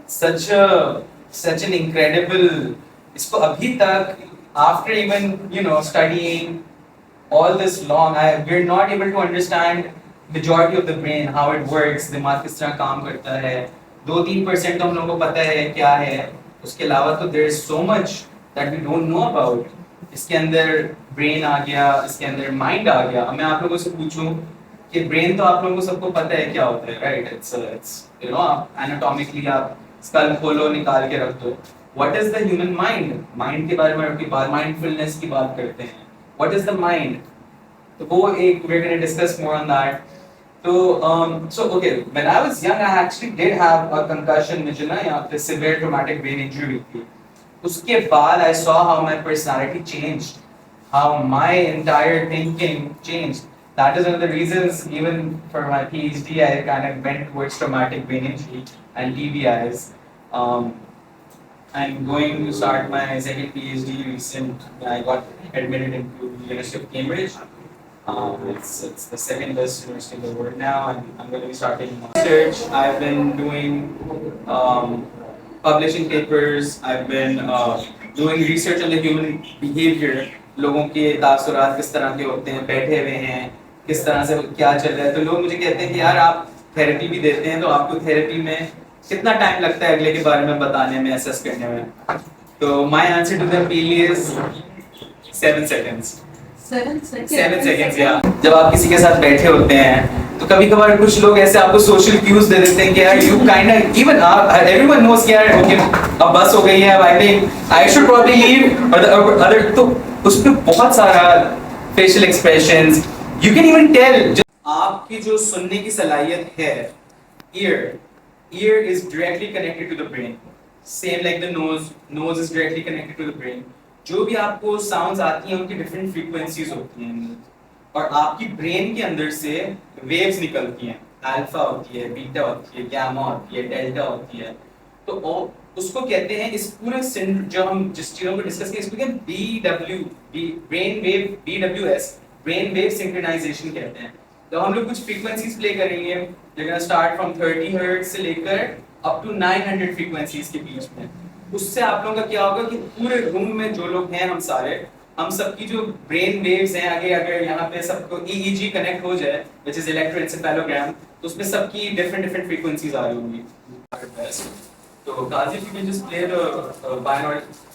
such a such an incredible, इसको अभी तक after even studying all this long, we're not able to understand majority of the brain, how it works, दिमाग किस तरह काम करता है. 2-3% तो हम लोगों को पता है क्या है, उसके अलावा तो there is so much that we don't know about. इसके अंदर ब्रेन आ गया, इसके अंदर माइंड आ गया. मैं आप लोगों से पूछूं कि ब्रेन तो आप लोगों को सबको पता है क्या होता है, राइट? इट्स आप एनाटॉमिकली आप स्कल खोलो, निकाल के रख दो. What is the human mind? Mind के बारे में आपकी बात, माइंडफुलनेस की बात करते हैं. What is the mind? तो वो एक we are gonna discuss more on that. So okay, when I was young I actually did have a concussion, मुझे ना यहाँ पे severe traumatic brain injury थी. उसके बाद I saw how my personality changed, how my entire thinking changed. That is one of the reasons, even for my PhD, I kind of went towards traumatic brain injury and TBIs. I'm going to start my second PhD recent. I got admitted into University of Cambridge. It's the second best university in the world now, and I'm going to be starting research. I've been doing publishing papers. I've been doing research on the human behavior. लोगों के तासुरात किस तरह के होते हैं, बैठे हुए हैं, किस तरह से क्या चल रहा है. तो लोग मुझे कहते हैं कि यार आप थेरेपी भी देते हैं, तो आपको थेरेपी में कितना टाइम लगता है अगले के बारे में बताने में, असेस करने में. तो my answer to them really is 7 seconds. 7 seconds, या जब आप किसी के साथ बैठे होते हैं तो कभी कभार कुछ लोग ऐसे आपको सोशल क्यूज दे देते हैं कि यार you kind of even everyone knows कि यार ओके अब बस हो गई है, I think I should probably leave और अदर. तो उस पे बहुत सारा facial expressions, you can even tell. आपकी जो सुनने की सलाहियत है, ear is directly connected to the brain, same like the nose is directly connected to the brain. जो भी आपको साउंड्स आती हैं उनकी डिफरेंट फ्रीक्वेंसीज होती हैं, और आपकी ब्रेन के अंदर से वेव्स निकलती हैं. अल्फा होती है, बीटा होती है, गामा होती है, डेल्टा होती है. तो उसको कहते हैं, इस पूरे जो हम जिस चीजों को डिस्कस किए इसको कहते हैं brain wave, BWS, brain wave synchronization कहते हैं. तो हम लोग कुछ फ्रीक्वेंसीज प्ले करेंगे. जगह स्टार्ट फ्रॉम 30 हर्ट्ज से लेकर अप टू 900 फ्रीक्वेंसीज के बीच में. उससे आप लोगों का क्या होगा कि पूरे रूम में जो लोग हैं, हम सबकी जो ब्रेन वेव्स हैं, अगर यहाँ पे सबको EEG कनेक्ट हो जाए, which is electroencephalogram, तो उसमें सबकी different फ्रीक्वेंसीज आ रही होंगी. तो काजी, if you can just play the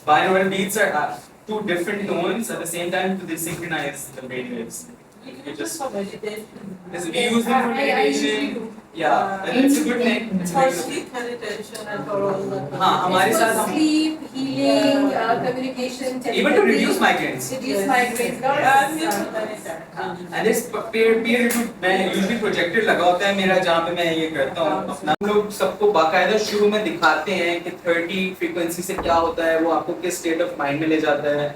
binaural beats are two different tones at the same time to synchronize the brain waves. You just for meditation. We use them for meditation. Yeah, it's a good thing. It's for sleep meditation and for all that. हाँ, हमारे साथ हम sleep, healing, communication, even to reduce migraines. Reduce migraines. And this peer review मैं usually projector लगा होता है मेरा, जहाँ पे मैं ये करता हूँ अपना. हम लोग सबको बाकायदा शुरू में दिखाते हैं कि 30 फ्रीक्वेंसी से क्या होता है, वो आपको किस स्टेट ऑफ माइंड में ले जाता है.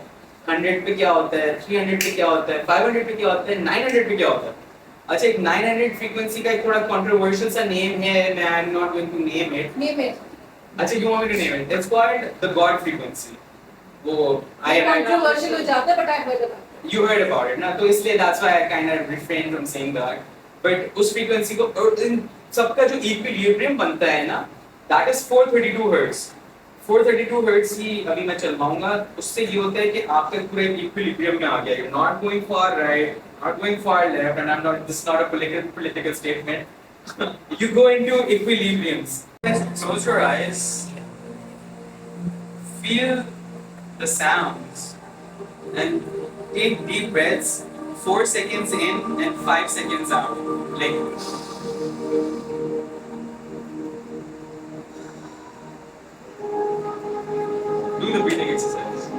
100 पे क्या होता है, 300 पे क्या होता है, 500 पे क्या होता है, 900 पे क्या होता है. अच्छा, एक 900 फ्रीक्वेंसी का एक थोड़ा कंट्रोवर्शियल सा नेम है, मैं I am not going to name it. अच्छा, you want me to name it? It's called the God frequency. वो controversial हो जाता है, but I heard about it. You heard about it, ना? तो इसलिए that's why I kind of refrain from saying that. But उस frequency को और इन सबका जो equilibrium बनता है ना, that is 432 hertz. 432 hertz ही अभी मैं चलवाऊंगा. उससे ये होता है कि आपका पूरे equilibrium में आ गया. You're not going far right, not going far left, and this is not a political statement. You go into equilibriums. Close your eyes. Feel the sounds and take deep breaths. 4 seconds in and 5 seconds out. Like do the breathing exercise.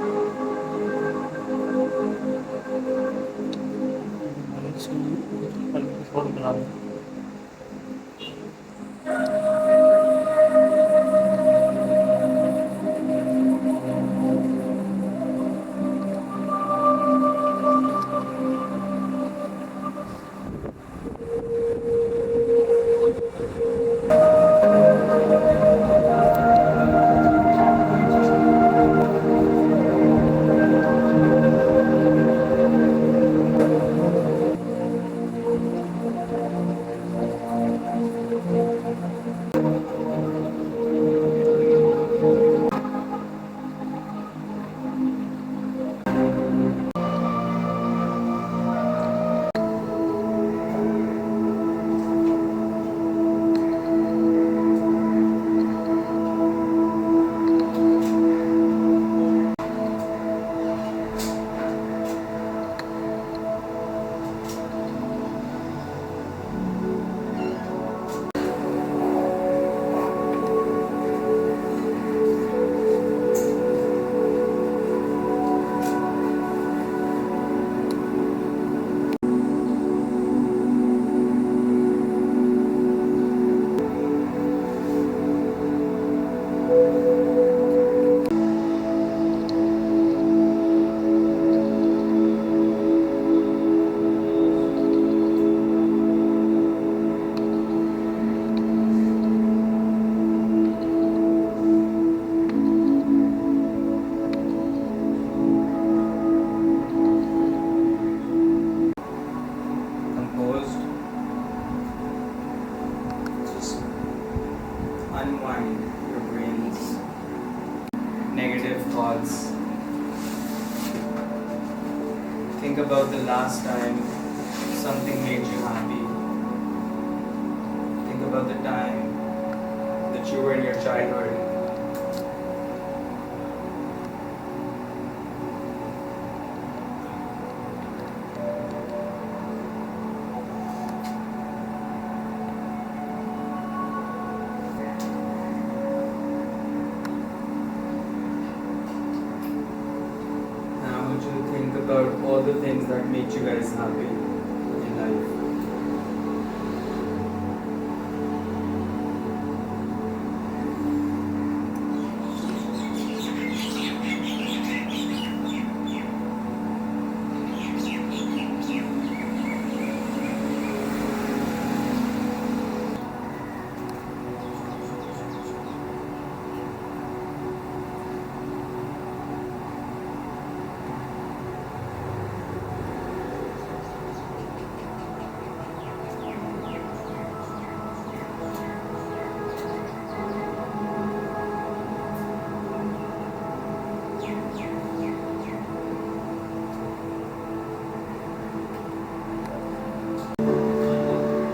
unwind your brain's negative thoughts. Think about the last time something made you happy. Think about the time that you were in your childhood. Now I want you to think about all the things that made you guys happy in life.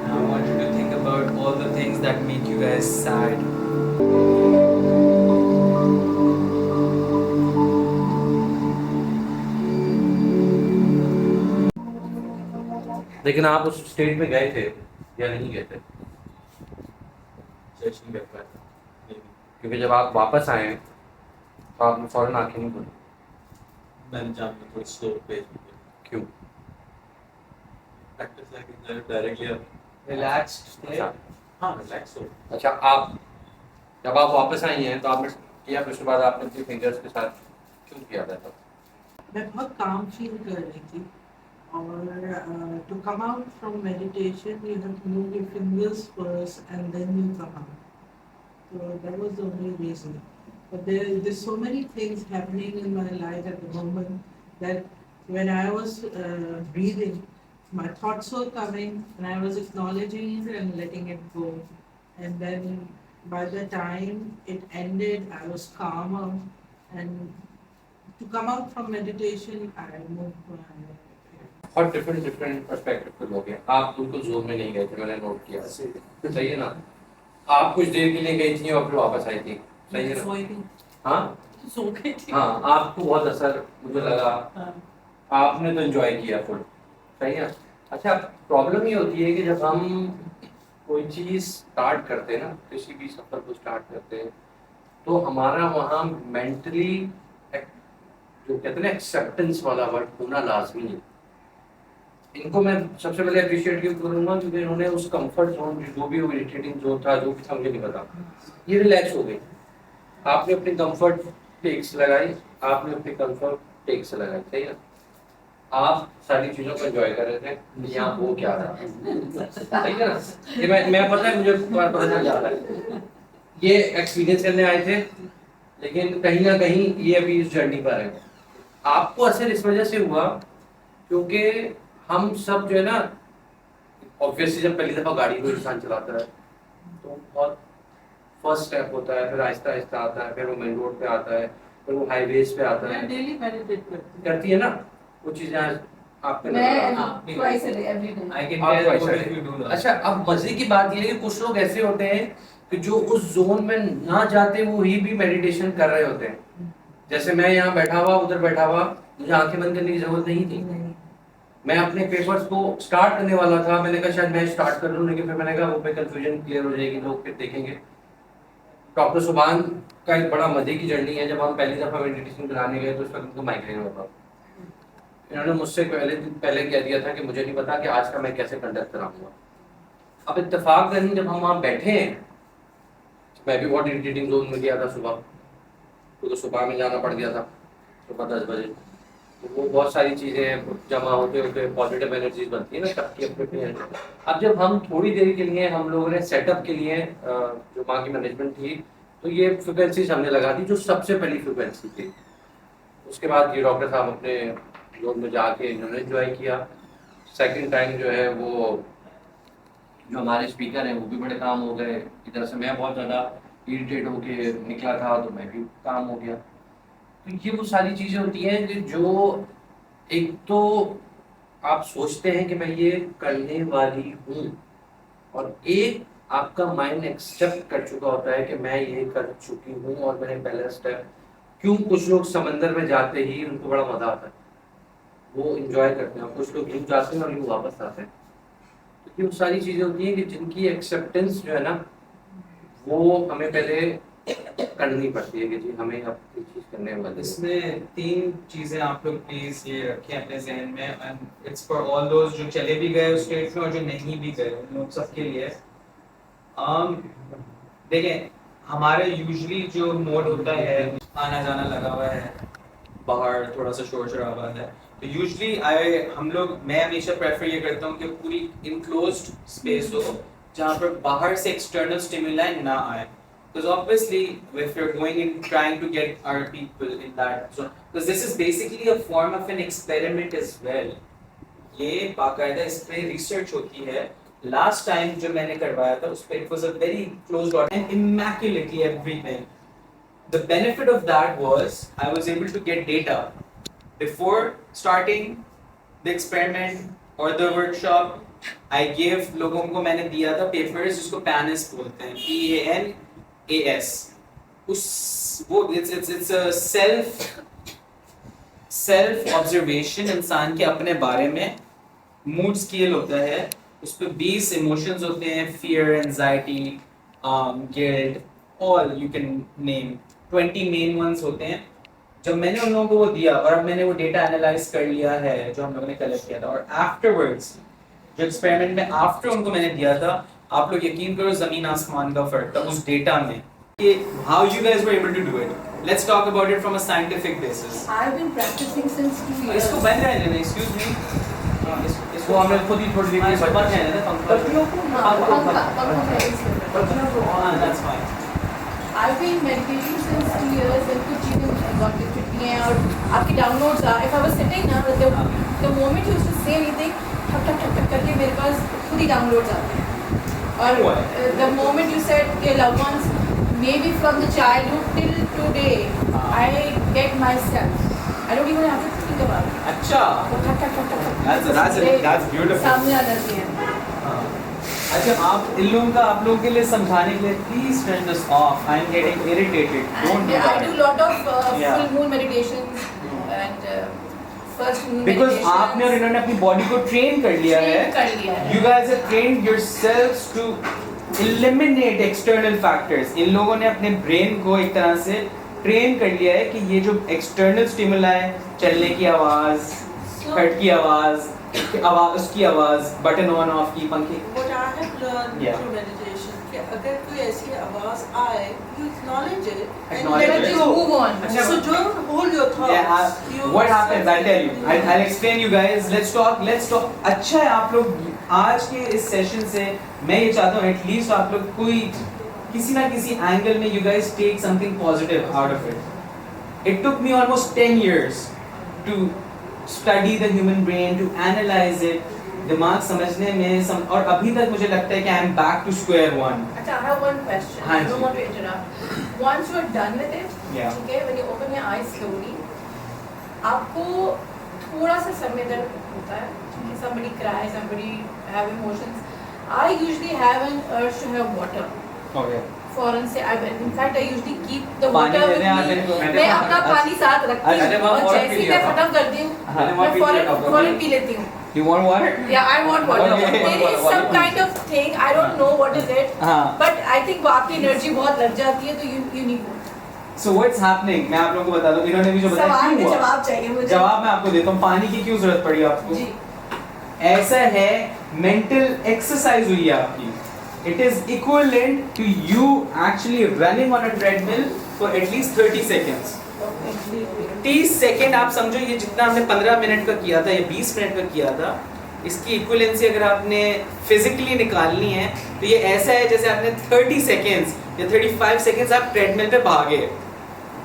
Now I want you to think about all the things that make you guys sad. लेकिन आप उस state में गए थे या नहीं गए थे? जज नहीं कर पाया maybe। क्योंकि जब आप वापस आए तो आपने फौरन आंखें नहीं खोली। मैंने जान में थोड़ी स्लो पेस में क्यों? प्रैक्टिस है कि डायरेक्टली Relaxed. अच्छा हाँ रिलैक्स हो। अच्छा, आप जब आप वापस आई हैं तो आपने किया, फिर उसके बाद आपने अपनी फिंगर्स के साथ क्यों किया था तब? मैं बहुत काम फील कर रही थी और to come out from meditation you have to move your fingers first and then you come out so that was the only reason but there's so many things happening in my life at the moment that when I was breathing my thoughts were coming and I was acknowledging it and letting it go and then by the time it ended I was calmer and to come out from meditation, I moved. और different perspective के लोग हैं। आप बिल्कुल zone में नहीं गए थे, मैंने नोट किया। सही है ना? आप कुछ देर के लिए गई थी और फिर वापस आई थी। सही है ना? हाँ हाँ, आपको बहुत असर मुझे लगा, आपने तो एंजॉय किया फुल। सही है। अच्छा, प्रॉब्लम ये होती है कि जब हम कोई चीज़ स्टार्ट करते हैं ना, किसी भी सफ़र को स्टार्ट करते हैं, तो हमारा वहाँ मेंटली जो कहते हैं ना एक्सेप्टेंस वाला वर्ड होना लाजमी है। इनको मैं सबसे पहले अप्रिशिएट क्यों करूँगा, क्योंकि इन्होंने उस कंफर्ट जोन जो भी वो इरिटेटिंग जोन था, जो भी था मुझे नहीं पता, ये रिलैक्स हो गई। आपने अपनी कंफर्ट टेक्स लगाई, आपने अपनी कंफर्ट टेक्स लगाई। सही है। आप सारी चीज़ों को एंजॉय कर रहे थे, यहाँ हो क्या रहा है। सही है ना? ये मैं पता है, मुझे पता चल जा रहा है। ये एक्सपीरियंस करने आए थे, लेकिन कहीं ना कहीं ये अभी इस जर्नी पर है। आपको असर इस वजह से हुआ क्योंकि हम सब जो है ना, ऑब्वियसली जब पहली दफ़ा गाड़ी को इंसान चलाता है तो बहुत फर्स्ट स्टेप होता है, फिर आहिस्ता आहिस्ता आता है, फिर वो मेन रोड पे आता है, फिर वो हाईवेज पे आता है। डेली मेडिटेट करती है ना वो चीज़ें आपके मैं twice a day, every day. I can आप tell twice what a if day। you do that. अच्छा, अब मजे की बात ये है कि कुछ लोग ऐसे होते हैं कि जो उस जोन में ना जाते वो ही भी मेडिटेशन कर रहे होते हैं। जैसे मैं यहाँ बैठा हुआ, उधर बैठा हुआ, मुझे आंखें बंद करने की जरूरत नहीं थी। मैं अपने पेपर्स को स्टार्ट करने वाला था, मैंने कहा शायद मैं स्टार्ट कर लूँ, लेकिन फिर मैंने कहा वो पे कंफ्यूजन क्लियर हो जाएगी, लोग फिर देखेंगे। डॉक्टर सुभान का एक बड़ा मजे की जर्नी है। जब हम पहली दफ़ा मेडिटेशन कराने गए तो उस वक्त उनको माइग्रेन होता। इन्होंने मुझसे पहले कह दिया था कि मुझे नहीं पता कि आज का मैं कैसे कंडक्ट कराऊंगा। अब इत्तेफाक नहीं, जब हम वहाँ बैठे हैं, मैं भी बहुत इरिटेटिंग जोन में गया था सुबह, तो सुबह में जाना पड़ गया था सुबह 10 बजे। तो वो बहुत सारी चीज़ें जमा होते होते पॉजिटिव एनर्जीज बनती है ना, सबकी अपनी एनर्जी। अब जब हम थोड़ी देर के लिए हम लोगों ने सेटअप के लिए जो वहाँ की मैनेजमेंट थी, तो ये फ्रिक्वेंसीज हमने लगा दी जो सबसे पहली फ्रिक्वेंसी थी। उसके बाद ये डॉक्टर साहब अपने जोन में जाके इन्होंने एंजॉय किया। सेकंड टाइम जो है वो जो हमारे स्पीकर हैं वो भी बड़े काम हो गए। इधर से मैं बहुत ज़्यादा इरिटेट होके निकला था तो मैं भी काम हो गया। तो ये वो सारी चीजें होती हैं कि जो एक तो आप सोचते हैं कि मैं ये करने वाली हूँ, और एक आपका माइंड एक्सेप्ट कर चुका होता है कि मैं ये कर चुकी हूँ और मैंने पहला स्टेप। क्यों कुछ लोग समंदर में जाते ही उनको बड़ा मजा आता है, वो एंजॉय करते हैं, और कुछ लोग डूब जाते हैं और वो वापस आते हैं। तो ये वो सारी चीजें होती हैं कि जिनकी एक्सेप्टेंस जो है ना, वो हमें पहले करनी पड़ती है कि जी हमें अब ये चीज करने वाली है। इसमें 3 चीजें आप लोग प्लीज ये रखें अपने जहन में, and it's for all those जो चले भी गए उस स्टेट में और जो नहीं भी गए उन लोग सबके लिए। देखें, हमारे यूजुअली जो मोड होता है, आना जाना लगा हुआ है, बाहर थोड़ा सा शोर शराबा है, तो यूजुअली मैं हमेशा प्रेफर ये करता हूँ कि पूरी इनक्लोज्ड स्पेस हो जहाँ पर बाहर से एक्सटर्नल स्टिमुलाई ना आए। Because obviously, if you're going and trying to get our people in that, so because this is basically a form of an experiment as well. ये बाकायदा इस पे रिसर्च होती है। Last time जो मैंने करवाया था उस पे it was a very closed and immaculately everything. The benefit of that was I was able to get data before starting the experiment or the workshop. I gave लोगों को मैंने दिया था papers जिसको PANAS बोलते हैं, PANAS. उस वो it's a self observation इंसान के अपने बारे में। मूड स्केल होता है, उस पे 20 इमोशंस होते हैं, fear, anxiety, guilt, all you can name, 20 main ones होते हैं। जब मैंने उन लोगों को वो दिया और अब मैंने वो डेटा एनालाइज कर लिया है जो हम लोगों ने कलेक्ट किया था, और आफ्टरवर्ड्स जो एक्सपेरिमेंट में आफ्टर उनको मैंने दिया था, आप लोग यकीन करो जमीन आसमान का फर्क था उस डेटा में कि how you guys were able to do it. Let's talk about it from a scientific basis. I've been practicing since 2 years. इसको बंद रहने देना, excuse me. इसको हमने खुद ही थोड़ी देर के बाद बंद रहने देना, पंखा हाँ, that's fine. I've been meditating since 2 years and कुछ चीजें बहुत different हैं और आपकी downloads are, if I was sitting now, the moment you used to say anything, ठक ठक ठक ठक करके मेरे पास खुद ही downloads आते हैं। और the moment you said your loved ones, maybe from the childhood till today, I get myself. I don't even have to think about it. अच्छा, वो ठक ठक ठक ठक that's beautiful. सामने आ जाती है। हाँ। अच्छा, आप इन लोगों का आप लोगों के लिए समझाने के लिए please turn this off. I'm getting irritated. Don't And do I that. do lot of Yeah. full moon meditations and first moon Because meditations. आपने और इन्होंने अपनी बॉडी को ट्रेन कर लिया है। Train कर लिया है। You guys have trained yourselves to eliminate external factors. इन लोगों ने अपने ब्रेन को एक तरह से ट्रेन कर लिया है कि ये जो एक्सटर्नल स्टिमुला है, चलने की आवाज, खट की आवाज, उसकी आवाज, बटन ऑन ऑफ की, पंखे। What I have learned Yeah. through meditation, कि अगर कोई ऐसी आवाज आए, you acknowledge it and Acknowledge let it. it Just go. move on. अच्छा, So don't hold your thoughts. Yeah, what happens? I'll tell you. I'll explain you guys. Let's talk. अच्छा है आप लोग आज के इस सेशन से मैं ये चाहता हूँ एटलीस्ट आप लोग कोई किसी ना किसी एंगल में you guys take something positive out of it. It took me almost 10 years to study the human brain, to analyze it, दिमाग समझने में और अभी तक मुझे लगता है कि I am back to square one. अच्छा, I have one question. हाँ I don't ji. want to interrupt. Once you are done with it, Yeah. okay, when you open your eyes slowly, आपको थोड़ा सा सर में दर्द होता है कि somebody cries, somebody have emotions. I usually have an urge to have water. Okay. फौरन से in fact I usually keep the पानी water दे with दें आप me. मेरे को। मैं अपना पानी साथ रखती अरे हूँ वाह, और फौरन जैसे पी ही लिया मैं था। खत्म करती हूँ हाँ। मैं फौरन पी लेती हूँ। You want water? Yeah, I want water. Okay. There is some kind of thing, I don't know what is it, हाँ. but I think वो आपकी एनर्जी बहुत लग जाती है तो you need water. So what's happening? मैं आप लोगों को बता दूं, इन्होंने भी जो बताया सवाल क्यों का हुआ? जवाब चाहिए मुझे। जवाब मैं आपको देता हूँ। पानी की क्यों जरूरत पड़ी आपको? जी। ऐसा है, मेंटल एक्सरसाइज हुई है आपकी। It is equivalent to you actually running on a treadmill for at least 30 seconds. 30 second आप समझो, ये जितना हमने 15 मिनट का किया था या 20 मिनट का किया था, इसकी इक्विवेलेंसी अगर आपने फिजिकली निकालनी है तो ये ऐसा है जैसे आपने 30 सेकेंड्स या 35 सेकेंड्स आप ट्रेडमिल पे भागे।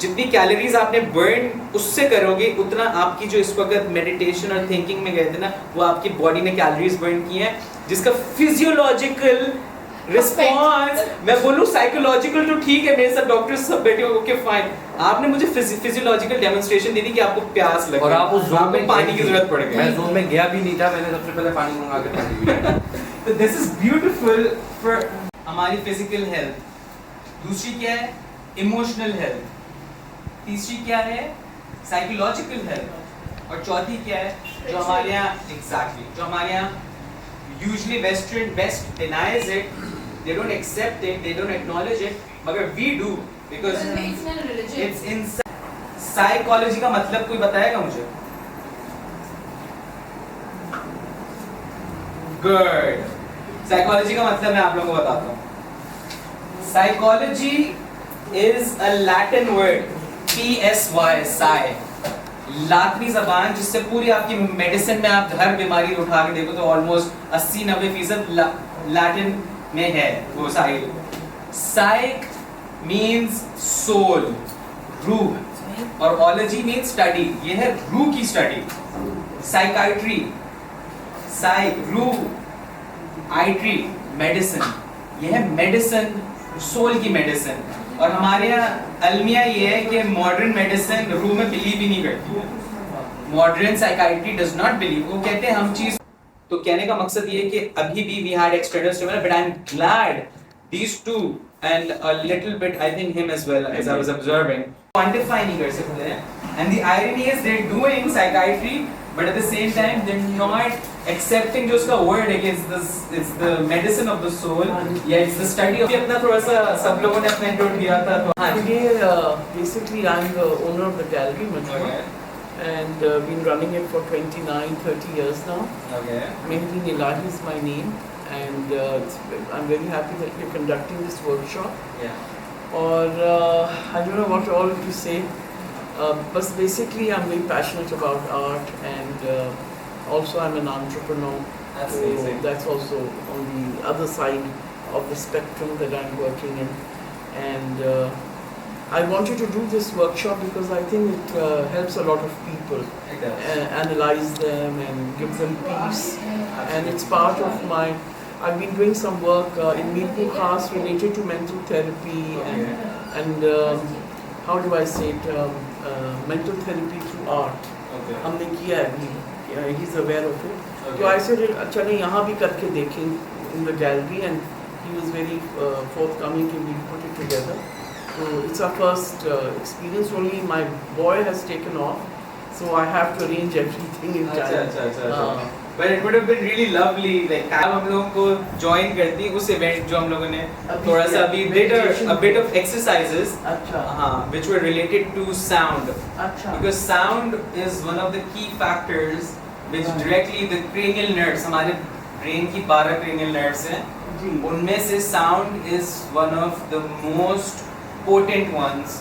जितनी कैलोरीज आपने बर्न उससे करोगे उतना आपकी जो इस वक्त मेडिटेशन और थिंकिंग में गए थे ना, वो आपकी बॉडी ने कैलोरीज बर्न की हैं, जिसका फिजियोलॉजिकल रिस्पॉन्स मैं बोलूं साइकोलॉजिकल तो ठीक है, मेरे साथ डॉक्टर्स सब बैठे हो, ओके फाइन, आपने मुझे फिजियोलॉजिकल डेमोन्स्ट्रेशन दे दी कि आपको प्यास लगी और आप उस जोन आपको में पानी की जरूरत पड़ मैं गई। जोन में गया भी नहीं था, मैंने सबसे पहले पानी मंगा के पानी पिया। तो दिस इज ब्यूटीफुल फॉर हमारी फिजिकल हेल्थ। दूसरी क्या है? Emotional health. तीसरी क्या है? Psychological health. और चौथी क्या है? जो हमारे यहाँ एग्जैक्टली जो हमारे यहाँ usually western west denies it, they don't accept it, they don't acknowledge it, मगर we do because It's in religion. It's in psychology का मतलब कोई बताएगा मुझे? गुड। साइकोलॉजी का मतलब मैं आप लोगों को बताता हूँ। Psychology is a Latin word, PSY, साइ, लातिनी जबान, जिससे पूरी आपकी मेडिसिन में आप हर बीमारी उठा के देखो तो ऑलमोस्ट 80-90% लैटिन में है वो साइ। साइक मींस सोल, रूह, और ओलॉजी मींस स्टडी, ये है रूह की स्टडी। साइकाइट्री, साइक रूह, आइट्री मेडिसिन, ये है मेडिसिन, सोल की मेडिसिन। और हमारे यहाँ अलमिया ये है कि मॉडर्न मेडिसिन रूह में बिलीव ही नहीं करती है। Modern psychiatry does not believe, वो कहते हैं हम चीज। तो कहने का मकसद ये है कि अभी भी we had external stimulus, but I am glad these two and a little bit I think him as well, as I was observing, quantify नहीं कर सकते हैं। And the irony is they're doing psychiatry but at the same time they're not accepting जो उसका word है कि it's the medicine of the soul, yeah, it's the study of। अपना थोड़ा सा सब लोगों ने अपना इंट्रो दिया था तो हाँ जी। Basically, I'm the owner of the gallery, Majmua, Okay. and been running it for 29-30 years now. Okay. Mehdi Nilahi is my name, and I'm very happy that we're conducting this workshop. Yeah. Or I don't know what all to say, but basically I'm very passionate about art, and also I'm an entrepreneur. That's So amazing. that's also on the other side of the spectrum that I'm working in. And I wanted to do this workshop because I think it helps a lot of people, It does. analyze them and give them peace. And it's part of my, I've been doing some work in Mirpur Khas related to mental therapy and how do I say it, mental therapy through art. Okay. हमने किया है अभी, he's aware of it. Okay. तो I said चलें यहाँ भी करके देखें in the gallery, and he was very forthcoming कि we put it together. So it's our first experience. Only my boy has taken off, so I have to arrange everything in time. अच्छा। But it would have been really lovely, like अब हम लोगों को join करती उस event जो हम लोगों ने अभी थोड़ा सा किया, अभी did meditation a bit of exercises, अच्छा हाँ, which were related to sound, अच्छा because sound is one of the key factors which Right. directly the cranial nerves, हमारे brain की 12 cranial nerves हैं, जी उनमें से sound is one of the most potent ones।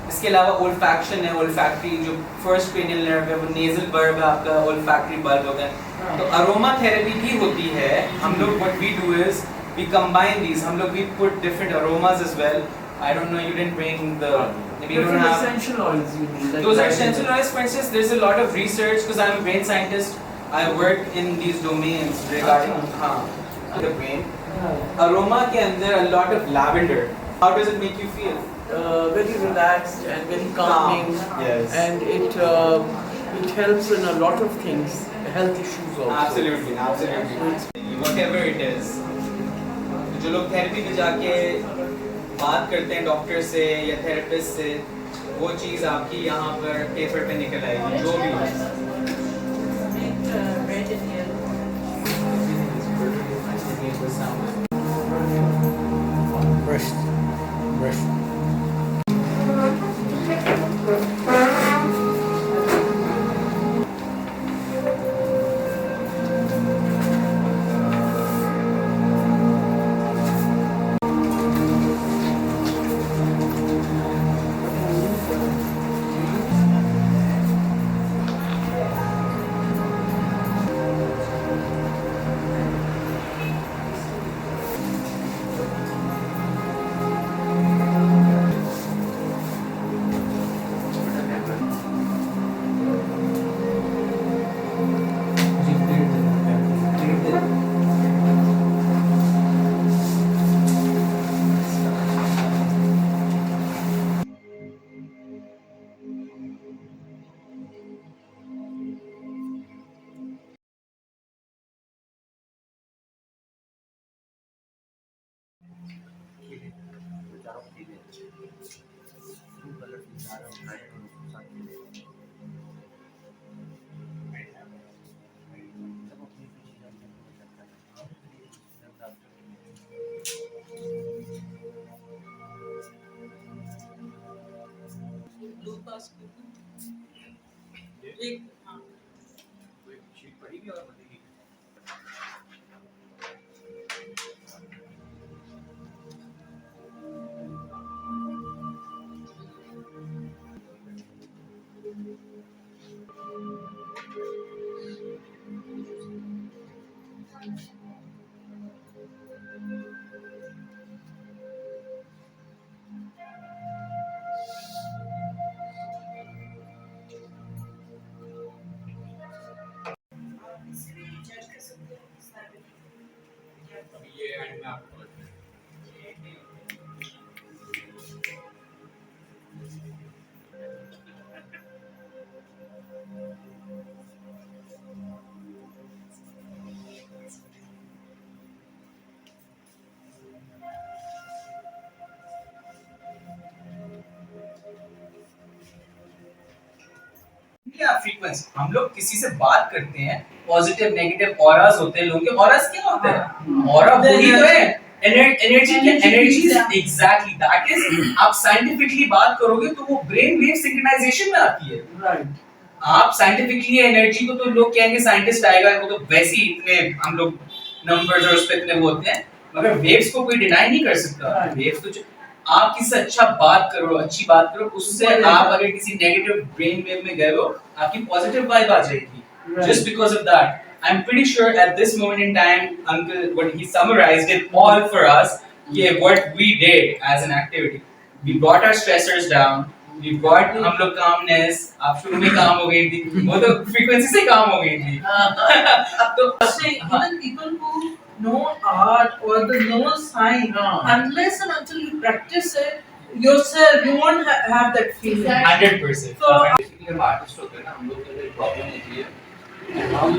इसके अलावा olfaction है, olfactory जो first cranial nerve है वो nasal bulb है आपका, olfactory bulb हो गया। तो अरोमा थेरेपी भी होती है। हम लोग what we do is we combine these, हम लोग we put different aromas as well। I don't know, you didn't bring the, we don't different have essential oils you need, like those are lavender. essential oils. For instance, there's a lot of research because I'm a brain scientist, I work in these domains regarding हाँ the brain। Right. Aroma के अंदर a lot of lavender, how does it make you feel? Very relaxed and very calming, Yes. and it helps in a lot of things, health issues also. Absolutely, absolutely. Whatever it is, जो लोग therapy में जाके बात करते हैं doctor से या therapist से, वो चीज़ आपकी यहाँ पर पेपर पे निकल आएगी, जो भी हो। Red and yellow. Brush. चारों ठीक है, टू कलर चारों उठाए और उसको साथ में सब अपनी अपनी चीज़ें अपने को लगता है सब डॉक्टर ब्लू पास एक हाँ कोई शीट पड़ी और बनेगी। ये एंड में आपको फ्रीक्वेंसी हम लोग किसी से बात करते हैं, पॉजिटिव नेगेटिव ऑरास होते हैं, लोगों के ऑरास क्या होते हैं, ऑरा वही तो है, एनर्जी की एनर्जी एग्जैक्टली दैट इज। आप साइंटिफिकली बात करोगे तो वो ब्रेन वेव सिंक्रोनाइजेशन में आती है। राइट आप साइंटिफिकली एनर्जी को तो लोग कहेंगे साइंटिस्ट आएगा वो तो वैसे ही इतने हम लोग नंबर्स और उस पे इतने वो होते हैं, मगर वेव्स को कोई डिनाई नहीं कर सकता। वेव्स तो आप किसी से अच्छा बात करो, अच्छी बात करो, उससे आप अगर किसी नेगेटिव ब्रेन वेव में गए हो आपकी पॉजिटिव वाइब आ जाएगी just because of that. I'm pretty sure at this moment in time uncle what he summarized it all for us, yeah, what we did as an activity, we brought our stressors down, we brought हम लोग calmness, आप शुरू में काम हो गई थी, वो तो frequency से काम हो गई थी। तो even people who know art or the know science, unless and until you practice it yourself, you won't have that feeling. Exactly. 100%। So basically हम आर्टिस्ट होते हैं ना, हम लोग को जो प्रॉब्लम होती है हम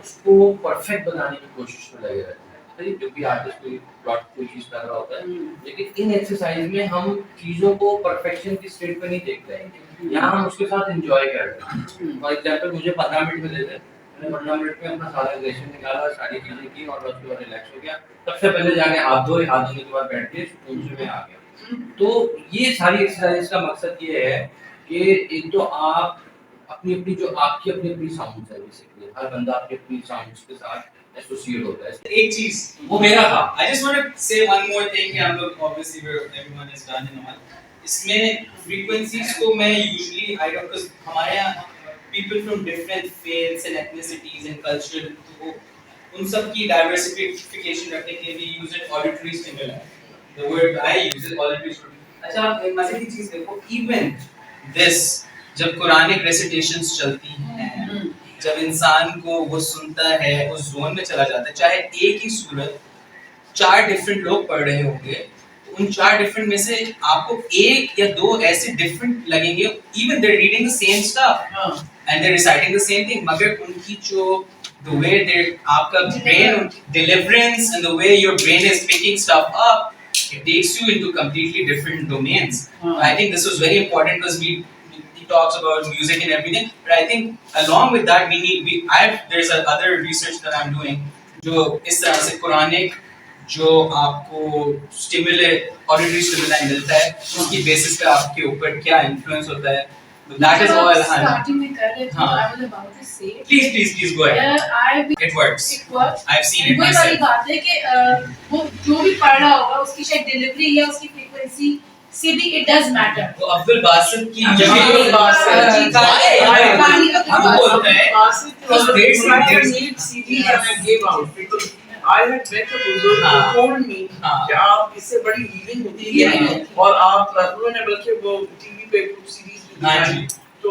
उसको परफेक्ट बनाने की कोशिश में लगे रहते हैं। सही, जो भी आर्टिस्ट कोई प्लॉट कोई चीज कर रहा होता है, लेकिन इन एक्सरसाइज में हम चीजों को परफेक्शन की स्टेट पे नहीं देख रहे हैं, यहाँ हम उसके साथ एंजॉय कर रहे हैं। फॉर एग्जांपल मुझे 15 मिनट में दे दे, मैंने 15 मिनट में अपना सारा एग्रेशन निकाला, सारी चीजें की और उसके बाद रिलैक्स हो गया। सबसे पहले जाके हाथ धोए, हाथ धोने के बाद बैठ के सुकून से मैं आ गया। तो ये सारी एक्सरसाइज का मकसद ये है कि एक तो आप अपनी अपनी जो आपकी अपनी अपनी साउंड है, बेसिकली हर बंदा अपनी अपनी साउंड्स के साथ एसोसिएट होता है। एक चीज वो मेरा था, I just want to say one more thing कि हम लोग obviously everyone is done and all, इसमें frequencies को मैं usually I don't because हमारे यहाँ people from different faiths and ethnicities and cultural, तो उन सब की diversification रखने के लिए we use it auditory stimuli, the word I use is auditory stimuli। अच्छा आप एक मजे की चीज देखो, even this जब कुरानिक रेसिटेशंस चलती हैं, जब इंसान को वो सुनता है उस जोन में चला जाता है, चाहे एक ही सूरत 4 डिफरेंट लोग पढ़ रहे होंगे, उन 4 डिफरेंट में से आपको एक या 2 ऐसे डिफरेंट लगेंगे, even they reading the same stuff and they reciting the same thing, मगर उनकी जो द वे दे आपका brain deliverance and the way your brain is picking stuff up, it takes you into completely different domains। I think this was very important because he talks about music and everything, but I think along with that there's a other research that I'm doing जो इस तरह से Quranic जो आपको auditory stimuli मिलता है उसकी basis पे आपके ऊपर क्या इन्फ्लुएंस होता है, that is all। Starting में कर रहे थे, हाँ। I was about to say please go ahead। It works, I've seen it वही वाली myself। बात है कि वो जो भी पढ़ रहा होगा उसकी शायद डिलीवरी या उसकी फ्रीक्वेंसी से भी इट डज मैटर। वो अब्दुल बासित की हाँ, जब अब्दुल बासित। कहानी का हम बोलते हैं Because there's I there's need CD and I gave out because I had met a बुजुर्ग who हाँ। told me हाँ। कि आप इससे बड़ी हीलिंग होती है Healing होती है। और आप उन्होंने बल्कि वो टीवी पे कुछ सीरीज भी हाँ दिखाई, जी। तो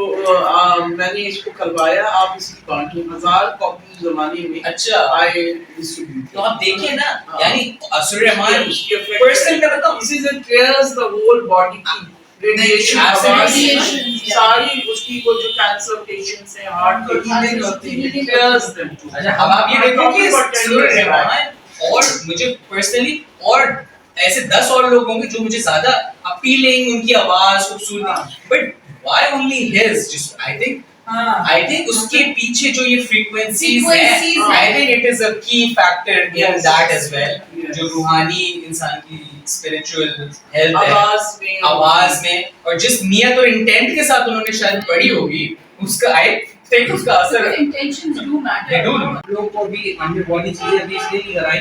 मैंने इसको खलवाया, आप इसकी बांटी 1000 कॉपी जमाने में अच्छा आई डिस्ट्रीब्यूट। तो आप देखिए ना, हाँ। यानी असुर रहमान उसकी effect पर्सनल में बताऊं, This is it clears the whole body की radiation Absolutely। Radiation, सारी उसकी वो जो कैंसर पेशेंट्स हैं हार्ट की healing होती है, it clears them too। अच्छा अब आप ये देखो कि असुर रहमान और मुझे पर्सनली और ऐसे 10 और लोग होंगे जो मुझे ज्यादा अपीलिंग, उनकी आवाज खूबसूरती, but why only his? I think उसके पीछे जो ये फ्रीक्वेंसीज Frequencies हैं, हैं। I think it is a key factor in Yes. That as well, Yes. जो रूहानी इंसान की स्पिरिचुअल हेल्थ है, आवाज में आवाज में, और जिस नियत और इंटेंट के साथ उन्होंने शायद पढ़ी होगी, उसका आई थिंक उसका असर Because intentions do matter. They do. हम लोग को भी हमने बहुत ही चीजें अभी इसलिए नहीं कराई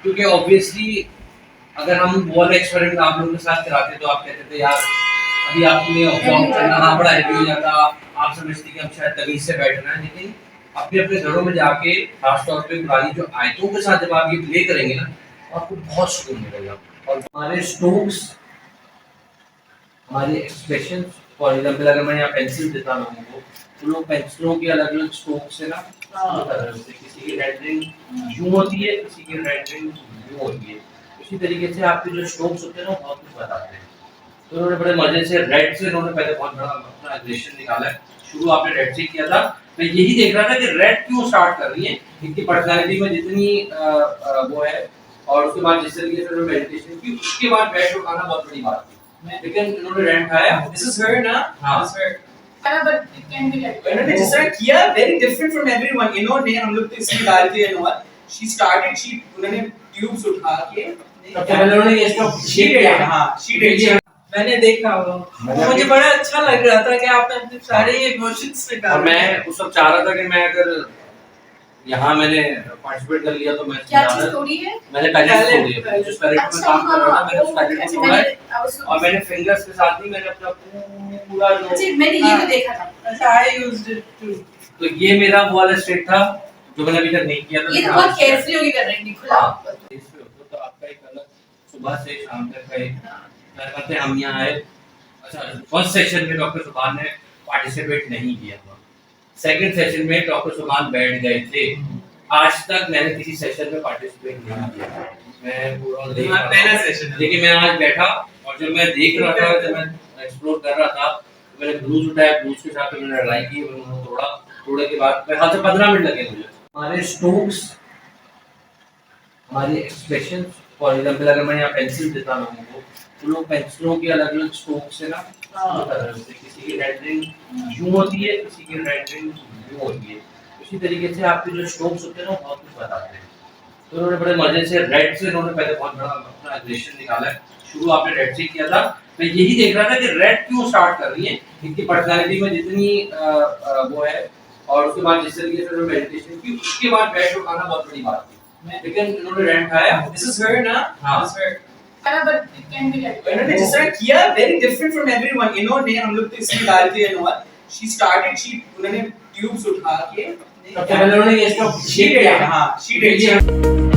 क्योंकि ऑब्वियसली अगर हम वॉल एक्सपेरिमेंट आप लोगों के साथ कराते तो आप कहते थे यार अभी आपने ऑब्जर्व करना हाँ बड़ा हैवी हो जाता, आप समझते कि हम शायद तमीज से बैठ रहे हैं, लेकिन अपने अपने घरों में जाके खासतौर पे पुरानी जो आयतों के साथ जब आप ये प्ले करेंगे ना तो आपको बहुत सुकून मिलेगा। और हमारे स्ट्रोक्स, हमारे एक्सप्रेशन, फॉर एग्जाम्पल अगर मैं यहाँ पेंसिल देता लोगों को तो लोग पेंसिलों के अलग अलग स्ट्रोक से ना शुरू कर रहे होते हैं, किसी की रेडरिंग यूं होती है, किसी की रेडरिंग यूं होती है। उसी तरीके से आपके जो स्ट्रोक्स होते हैं ना बहुत कुछ बताते हैं। तो उन्होंने बड़े मजे से रेड से उन्होंने पहले बहुत बड़ा अपना एग्रेशन निकाला है। शुरू आपने रेड से किया था, मैं यही देख रहा था कि रेड क्यों स्टार्ट कर रही है, इनकी पर्सनालिटी में जितनी वो है, और उसके बाद जिस तरीके से उन्होंने मेडिटेशन की उसके बाद बेड उठाना बहुत बड़ी बात थी, लेकिन उन्होंने रेड उठाया। दिस इज हर ना, हाँ। This her But it can be like इन्होंने जिस तरह किया वेरी डिफरेंट फ्रॉम एवरीवन। इन्होंने हम लोग तो इसमें डाल के इन्होंने शी स्टार्टेड, शी उन्होंने ट्यूब्स उठा के सबसे पहले उन्होंने ये स्टॉप शी डिड, हां शी डिड। मैंने देखा वो, मुझे बड़ा अच्छा लग रहा था कि आपने अपने सारे इमोशंस और निकाले। मैं उस वक्त चाह रहा था कि मैं अगर यहाँ मैंने पार्टिसिपेट कर लिया तो मैं क्या ज्यादा- चीज स्टोरी है? मैंने पैलेट पैलेट, तोड़ी है, पैलेट। जिस पैलेट में अच्छा काम कर रहा था मैंने उस हाँ, पैलेट को अच्छा तोड़ा है I was so- और मैंने फिंगर्स के साथ ही मैंने अपना पूरा जो अच्छा मैंने ये भी देखा था। अच्छा, I used it too. तो ये मेरा वॉल स्ट्रेट था जो मैंने अभी तक नहीं किया था। ये तो बहुत केयरफुली होके कर रही थी खुला। हाँ, इसमें होता तो आपका एक अलग सुबह से शाम तक का एक कहते हैं हम यहाँ आए। अच्छा, फर्स्ट सेशन में डॉक्टर सुभान ने पार्टिसिपेट नहीं किया था, सेकंड सेशन में डॉक्टर सुभान बैठ गए थे। आज तक मैंने किसी सेशन में पार्टिसिपेट नहीं किया, मैं पूरा देख रहा था। पहला सेशन है। लेकिन मैं आज बैठा और जब मैं देख रहा था, जब मैं एक्सप्लोर कर रहा था, तो मैंने ब्लूज उठाया, ब्लूज के साथ मैंने लड़ाई की, मैंने तोड़ा, तोड़े के बाद मेरे हाथ से 15 मिनट लगे मुझे। हमारे स्ट्रोक्स, हमारे एक्सप्रेशन, फॉर एग्जाम्पल अगर मैं यहाँ पेंसिल देता लोगों को तो लोग पेंसिलों के अलग अलग स्ट्रोक से ना शुरू कर रहे होते हैं, किसी की रेडरिंग यूं होती है, किसी की रेडरिंग यूं होती है। उसी तरीके से आपके जो स्ट्रोक्स होते हैं ना बहुत कुछ बताते हैं। तो उन्होंने बड़े मजे से रेड से उन्होंने पहले बहुत बड़ा अपना एग्रेशन निकाला है। शुरू आपने रेड से किया था, मैं यही देख रहा था कि रेड क्यों स्टार्ट कर रही है, इनकी पर्सनालिटी में जितनी वो है, और उसके बाद जिस तरीके से उन्होंने मेडिटेशन की उसके बाद बेड उठाना बहुत बड़ी बात थी, लेकिन उन्होंने रेड उठाया। दिस इज हर ना, हाँ। This her But it can be like इन्होंने जिस तरह किया वेरी डिफरेंट फ्रॉम एवरीवन। इन्होंने हम लोग तो इसमें डाल के इन्होंने शी स्टार्टेड, शी उन्होंने ट्यूब्स उठा के सबसे पहले उन्होंने ये स्टॉप शी डिड, हां शी डिड।